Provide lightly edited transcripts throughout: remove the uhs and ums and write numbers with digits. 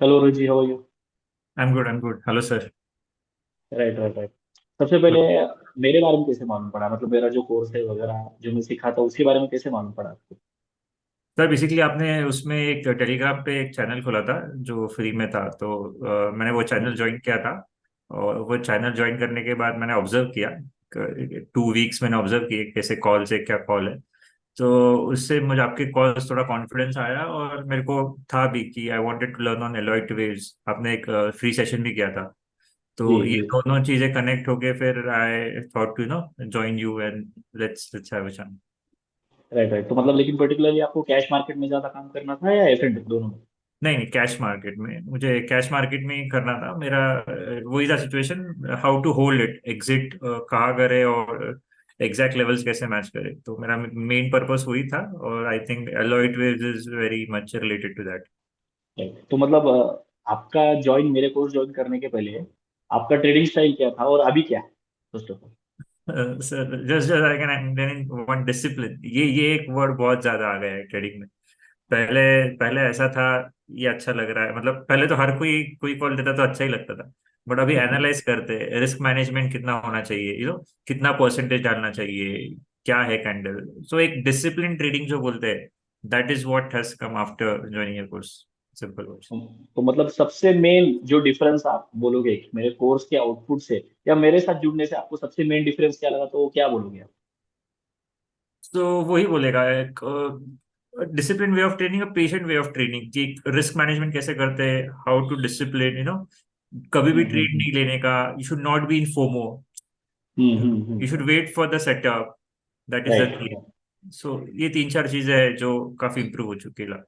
Hello Ruchi, how are you? I am good. Hello sir. Right, right, right. सबसे पहले मेरे बारे में कैसे मालूम पड़ा? मतलब मेरा जो कोर्स है वगैरह जो मैं सीखा था उसके बारे में कैसे मालूम पड़ा आपको? सर बेसिकली आपने उसमें एक टेलीग्राम पे एक चैनल खोला था जो फ्री में था, तो मैंने वो चैनल ज्वाइन किया था। और वो चैनल ज्वाइन करने के बाद मैंने ऑब्जर्व किया, 2 वीक्स मैंने ऑब्जर्व किए कैसे कॉल से क्या कॉल है। तो उससे मुझे आपके कॉल थोड़ा कॉन्फिडेंस आया और मेरे को था भी कि I wanted to learn on Elliott waves. आपने एक फ्री सेशन भी किया था, जी, तो ये जी। दोनों चीजें कनेक्ट होके फिर I thought to join you and let's have a. Right, right. तो मतलब लेकिन पर्टिकुलरली आपको कैश मार्केट में ज्यादा काम करना था या एफ एंड दोनों में? नहीं नहीं, कैश मार्केट में, मुझे कैश मार्केट में ही करना था मेरा। वही था situation, how to hold it, exit कहाँ करे और एग्जैक्ट लेवल्स कैसे मैच करे, तो मेरा मेन पर्पस वही था। और I think Elliott waves is very much related to that. Right. तो मतलब आपका ज्वाइन मेरे कोर्स ज्वाइन करने के पहले आपका ट्रेडिंग स्टाइल क्या था और अभी क्या है? First of all. Sir just just I can one discipline, ये एक वर्ड बहुत ज्यादा आ गया है ट्रेडिंग में। पहले पहले ऐसा था, ये अच्छा लग रहा है, मतलब पहले तो हर कोई कोई कॉल देता तो अच्छा ही लगता था। बट अभी एनालाइज करते हैं रिस्क मैनेजमेंट कितना होना चाहिए, कितना परसेंटेज डालना चाहिए, क्या है कैंडल। सो एक डिसिप्लिन ट्रेडिंग जो बोलते हैं, that is what has come after joining your course. Simple words. तो मतलब सबसे मेन जो डिफरेंस आप बोलोगे कि मेरे कोर्स के आउटपुट से या मेरे साथ जुड़ने से आपको सबसे मेन डिफरेंस क्या लगा, तो वो क्या बोलोगे आप? तो वही बोलेगा, एक discipline way of training, patient way of training, कि रिस्क मैनेजमेंट कैसे करते हैं, हाउ टू डिसिप्लिन कभी भी हम्म, ट्रेड हम्म, नहीं लेने का। You should not be in FOMO, hmm, you should wait for the setup, that is the right. Thing. So ये तीन चार चीजें हैं जो काफी इंप्रूव हो चुकी है।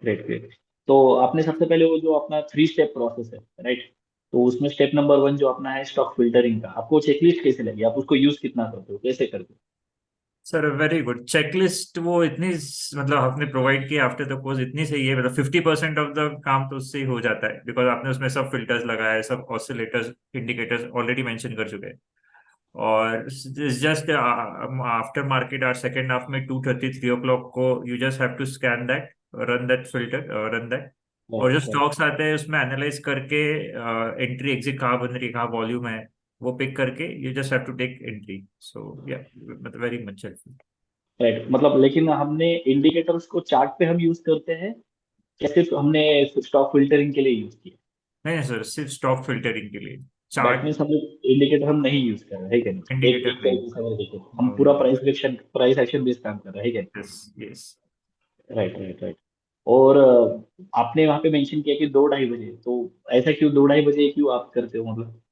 Great, great. तो आपने सबसे पहले वो जो अपना 3 स्टेप प्रोसेस है, राइट? तो उसमें स्टेप नंबर 1 जो अपना है स्टॉक फिल्टरिंग का, आपको चेकलिस्ट कैसे लगी? आप उसको यूज कितना करते हो, कैसे करते हो? सर वेरी गुड चेकलिस्ट, वो इतनी मतलब आपने प्रोवाइड किया आफ्टर द कोर्स, इतनी सही है, मतलब 50% ऑफ द काम तो उससे ही हो जाता है, बिकॉज आपने उसमें सब फिल्टर्स लगाए हैं, सब ऑसिलेटर्स इंडिकेटर्स ऑलरेडी मेंशन कर चुके हैं। और just after market hour second half में 2:33 को you just have to scan that, run that filter, run that. और जो राइट, राइट। स्टॉक्स आते हैं उसमें एनालाइज करके एंट्री एग्जिट कहाँ बन रही है, कहाँ वॉल्यूम है, वो पिक करके you just have to take entry. So या, मतलब वेरी मच हेल्पफुल। राइट, मतलब लेकिन हमने इंडिकेटर्स को चार्ट पे हम यूज करते हैं या सिर्फ हमने स्टॉक फिल्टरिंग के लिए यूज किया? नहीं सर, सिर्फ स्टॉक फिल्टरिंग के लिए। दैट चार्ट मीन्स हम इंडिकेटर हम नहीं यूज कर रहे हैं, क्या नहीं? एक इंडिकेटर एक नहीं। तरीके से हमें देखो, हम नो पूरा नो। प्राइस एक्शन बेस्ड काम कर रहे हैं, क्या नहीं? Yes yes. Right, right, right. और आपने वहां पे मेंशन किया कि 2-2:30 बजे, तो ऐसा क्यों 2-2:30 बजे क्यों आप करते हो मतलब?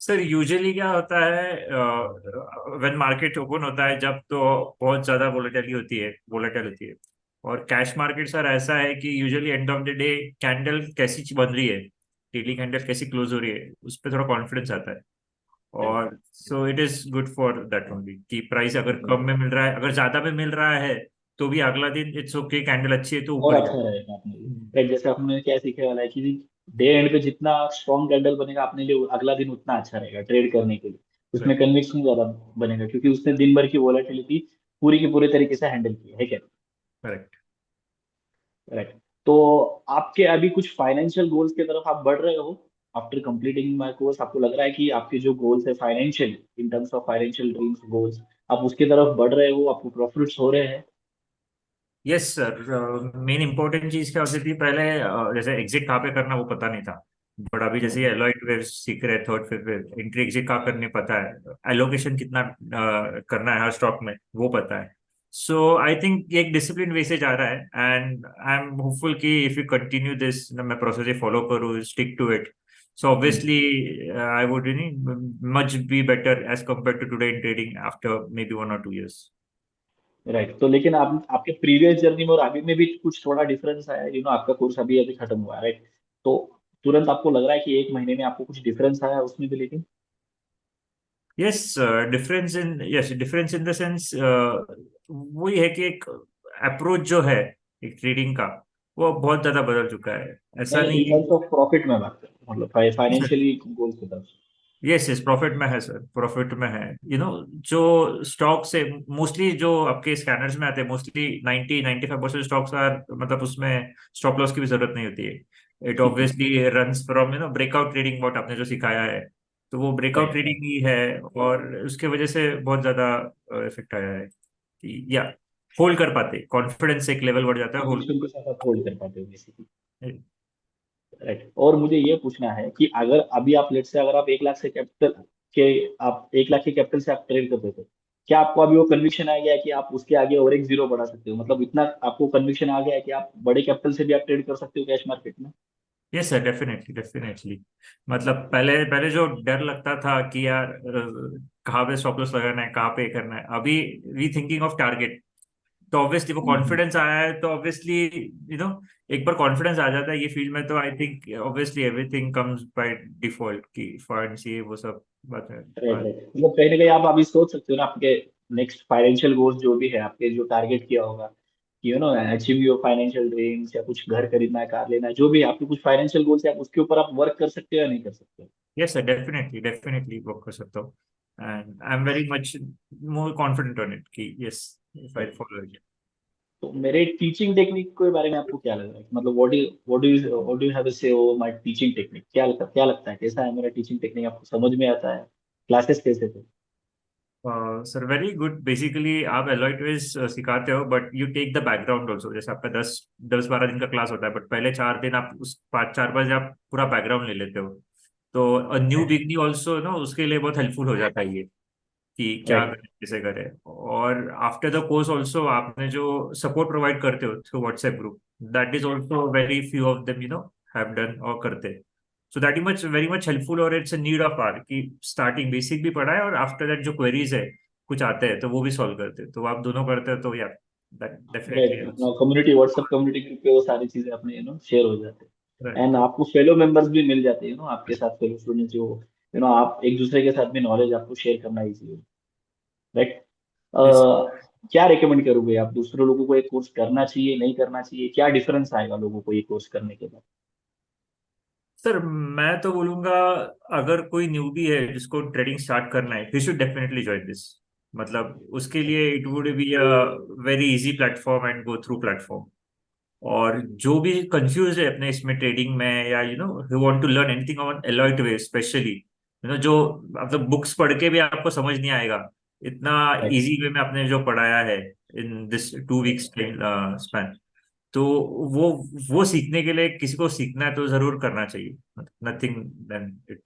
सर यूजुअली क्या होता है, व्हेन मार्केट ओपन होता है जब, तो बहुत ज्यादा वोलेटाइल होती है। और कैश मार्केट सर ऐसा है कि usually end of the day candle कैसी बन रही है, डेली कैंडल कैसी क्लोज हो रही है, उस पर थोड़ा कॉन्फिडेंस आता है। और so it is good for that only, कि प्राइस अगर कम में मिल रहा है, अगर ज्यादा में मिल रहा है, तो भी अगला दिन इट्स ओके, कैंडल अच्छी है तो और ऊपर अच्छा जाए। रहेगा अपने लिए। हम्म, राइट, जैसे आपने क्या सीखे वाला है कि डे एंड पे जितना स्ट्रॉन्ग कैंडल बनेगा अपने लिए अगला दिन उतना अच्छा रहेगा ट्रेड करने के लिए। उसमें right, कन्विक्शन ज्यादा बनेगा क्योंकि उसने दिन भर की वॉलेटिलिटी पूरी की पूरे तरीके से हैंडल की है, क्या? correct. राइट। तो आपके अभी कुछ फाइनेंशियल गोल्स की तरफ आप बढ़ रहे हो? आफ्टर कंप्लीटिंग माय कोर्स आपको लग रहा है कि आपके जो गोल्स है financial, in terms of financial dreams goals, आप उसकी तरफ बढ़ रहे हो, आपको प्रॉफिट्स हो रहे हैं? यस सर, मेन इंपॉर्टेंट चीज क्या होती थी पहले, जैसे एग्जिट कहाँ पे करना वो पता नहीं था। बट अभी जैसे ये एलॉइड वेव सीख रहे, थर्ड फिफ्थ एंट्री एग्जिट कहाँ करने पता है, एलोकेशन कितना करना है हर स्टॉक में वो पता है। सो आई थिंक ये एक डिसिप्लिन वे से जा रहा है, एंड आई एम होपफुल कि इफ यू कंटिन्यू दिस, मैं प्रोसेस ये फॉलो करूँ, stick to it, so obviously I would much be better as compare to today in trading after may be 1 or 2 years। Right. तो लेकिन आप आपके previous journey में और अभी में भी कुछ थोड़ा डिफरेंस आया है, आपका कोर्स अभी अभी खत्म हुआ है, राइट? तो तुरंत आपको लग रहा है कि 1 महीने में आपको कुछ डिफरेंस आया उसमें भी, लेकिन? Yes, difference in the sense, वही है कि एक अप्रोच जो है एक ट्रेडिंग का, वो बहुत ज्यादा बदल चुका है, ऐसा नहीं, नहीं इन है। टर्म्स ऑफ प्रॉफिट में बात कर रहा हूँ, मतलब फाइनेंशियली गोल्स की तरफ। यस यस, प्रॉफिट में है सर, प्रॉफिट में है। जो स्टॉक से मोस्टली जो आपके स्कैनर्स में आते हैं, मोस्टली 90-95% स्टॉक्स आर, मतलब उसमें स्टॉप लॉस की भी जरूरत नहीं होती है। It obviously runs from breakout trading, what आपने जो सिखाया है, तो वो ब्रेकआउट राइट राइट। ट्रेडिंग ही है। और उसके वजह से बहुत ज्यादा इफेक्ट आया है कि या होल्ड कर पाते, कॉन्फिडेंस एक लेवल बढ़ जाता है, होल्ड कमीशन के साथ आप होल्ड कर पाते हो बेसिकली। कर। राइट। और मुझे ये पूछना है कि अगर अभी आप लेट से अगर आप 1 लाख से कैपिटल के, आप 1 लाख के कैपिटल से आप ट्रेड करते थे, क्या आपको अभी वो कन्विक्शन आ गया है कि आप उसके आगे और एक जीरो बढ़ा सकते हो? मतलब इतना आपको कन्विक्शन आ गया है कि आप बड़े कैपिटल से भी आप ट्रेड कर सकते हो कैश मार्केट में? Yes sir, definitely definitely. मतलब पहले पहले जो डर लगता था कि यार कहाँ पे स्टॉप लॉस लगाना है, कहाँ पे करना है, अभी वी थिंकिंग ऑफ टारगेट। तो ऑब्वियसली वो हम्म। कॉन्फिडेंस आया है, तो ऑब्वियसली एक बार कॉन्फिडेंस आ जाता है ये फील्ड में, तो I think obviously everything comes by default की फंड्स ये वो सब बातें। Right right. मतलब कहीं ना कहीं आप अभी सोच सकते हो ना आपके नेक्स्ट फाइनेंशियल गोल्स जो भी है, आपके जो टारगेट किया होगा कि अचीव योर फाइनेंशियल ड्रीम्स, या कुछ घर खरीदना है, कार लेना है, जो भी आपके कुछ फाइनेंशियल गोल्स है, आप उसके ऊपर आप वर्क कर सकते हो या नहीं कर सकते? Yes sir, definitely definitely work कर सकता हूँ। And I am very much more confident on it कि yes, if I follow it. तो मेरे टीचिंग टेक्निक के बारे में आपको क्या लग रहा है? मतलब what do you have to say oh my teaching technique? क्या लगता है कैसा है मेरा टीचिंग टेक्निक? आपको समझ में आता है? क्लासेस कैसे थे? Sir very good. बेसिकली आप एलॉय ट्विज सिखाते हो, but you take the background also. जैसे आपका 10-12 दिन का क्लास होता है, बट पहले 4 दिन आप उस 5-4 बजे आप पूरा बैकग्राउंड ले लेते हो। तो न्यू राइट बिगनी ऑल्सो उसके लिए बहुत हेल्पफुल हो जाता है ये, कि क्या राइट करें कैसे करें। और आफ्टर द कोर्स ऑल्सो आपने जो सपोर्ट प्रोवाइड करते हो through WhatsApp group, that is also very few of them have done और करते। So that is much very much helpful, और it's a need of our कि स्टार्टिंग बेसिक भी पढ़ा है, और आफ्टर दैट जो क्वेरीज है कुछ आते हैं तो वो भी सॉल्व करते हैं, तो आप दोनों करते हो तो या that definitely right. Helps. Community, WhatsApp community group पे वो सारी चीजें अपने शेयर हो जाते हैं, राइट। एंड आपको फेलो मेंबर्स भी मिल जाते हैं आपके साथ, फेलो स्टूडेंट्स जो आप एक दूसरे के साथ भी नॉलेज आपको शेयर करना इजी हो। राइट। यस क्या रिकमेंड करोगे आप दूसरे लोगों को? एक कोर्स करना चाहिए, नहीं करना चाहिए? क्या डिफरेंस आएगा लोगों को ये कोर्स करने के बाद? सर, मैं तो बोलूंगा अगर कोई न्यूबी है जिसको ट्रेडिंग स्टार्ट करना है, he should definitely join this. मतलब उसके लिए it would be a very easy platform and go through platform. और जो भी कंफ्यूज है अपने इसमें ट्रेडिंग में, या you want to learn anything on Elliott wave specially, जो मतलब बुक्स पढ़ के भी आपको समझ नहीं आएगा, इतना राइट इजी वे में आपने जो पढ़ाया है इन दिस 2 वीक्स स्पैन, तो वो वो सीखने के लिए किसी को सीखना है तो जरूर करना चाहिए, nothing then it.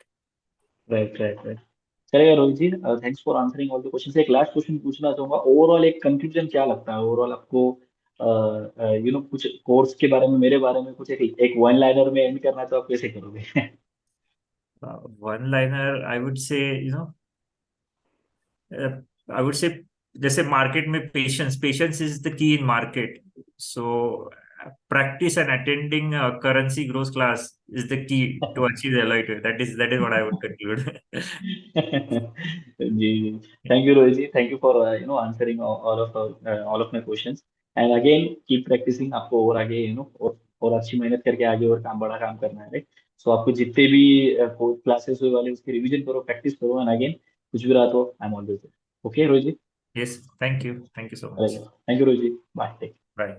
Right right right. चलेगा Rohit ji, thanks for answering all the questions. एक लास्ट क्वेश्चन पूछना चाहूंगा, ओवरऑल एक कंक्लूजन क्या लगता है ओवरऑल आपको? कुछ कोर्स के बारे में, मेरे बारे में कुछ एक वन लाइनर में एंड करना, तो आप कैसे करोगे? One liner I would say, I would say, जैसे मार्केट में patience, patience is the key in market. So practice and attending currency growth class is the key to achieve elite. That is what I would conclude. जी जी। Thank you Rohit ji, thank you for answering all of my questions, and again keep practicing. आपको और आगे और अच्छी मेहनत करके आगे और बड़ा काम करना है, राइट? सो आपको जितने भी क्लासेस हुए वाले उसकी रिवीजन करो, प्रैक्टिस करो, एंड अगेन कुछ भी रहा तो I am always. Okay Rohit ji. Yes, thank you so much. Thank you Rohit ji, bye. Bye.